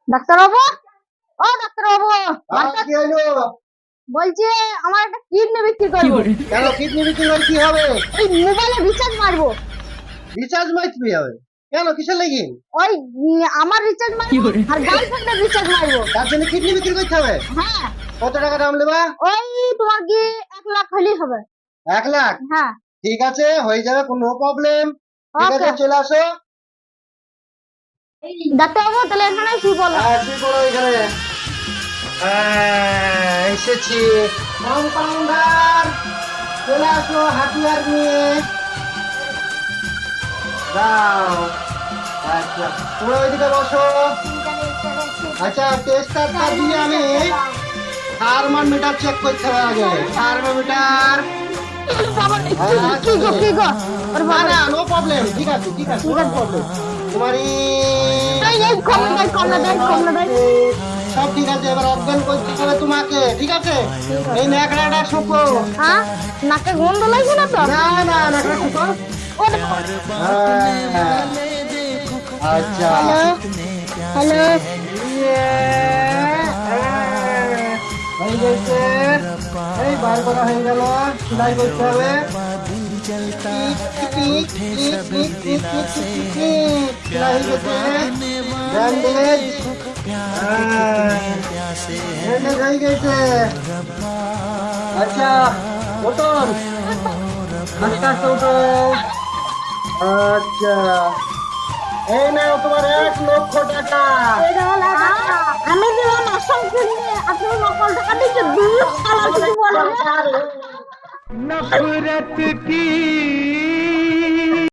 Doctor বাবু, ও doctor বাবু, কি হইলো? বলছি আমার একটা কিডনি বিক্রি করবো। কেন কিডনি বিক্রি করে কি হবে? ওই মোবাইলে রিচার্জ মারবো। রিচার্জ মারবি হবে? কেন কিসের লাগি? ওই আমার রিচার্জ মারবো আর গার্লফ্রেন্ডের রিচার্জ মারবো। তার জন্য কিডনি বিক্রি করতে হবে? হ্যাঁ, কত টাকা দাম নেবা? ওই তোমার কি 1 লাখ হলেই হবে? 1 লাখ? হ্যাঁ, ঠিক আছে, হয়ে যাবে, কোনো প্রবলেম। ঠিক আছে, ওকে চলে আসো। ডাক্তার বাবু, তাহলে এখানে কি বলো? হ্যাঁ, শুয়ে পড়ো এখানে। এসেছি। কম্পাউন্ডার, চলে আসো হাতিয়ার নিয়ে। দাও। আচ্ছা, তোমরা ওইদিকে বসো। আচ্ছা, টেস্টারটা দিয়ে আমি থার্মোমিটার চেক করতে হবে আগে। থার্মোমিটার। কি গো কি গো? ওর না বাবা, না, নো প্রবলেম, ঠিক আছে ঠিক আছে, নো প্রবলেম। তোমার এই কম না দেয় সব ঠিক আছে, এবার অজ্ঞান করতে হবে তোমাকে, ঠিক আছে? এই ন্যাকড়াটা শুকো। হ্যাঁ, নাকে গন্ধ লাগছে না তো? না না, ন্যাকড়া শুকো। হ্যাঁ, আচ্ছা। হ্যালো, হয়ে গেছে, এই বার করা হয়ে গেল। সেলাই করতে হবে। সেলাই হয়ে গেছে। ব্যান্ডেজ, ব্যান্ডেজ হয়ে গেছে। আচ্ছা, ওঠো, আস্তে আস্তে ওঠো। আচ্ছা, এই নাও তোমার 1 লক্ষ টাকা। আমি দিলাম আসল কিডনি, আপনি নকল টাকা দিচ্ছে। দুই সালা কিছু বলেন না। नफरत की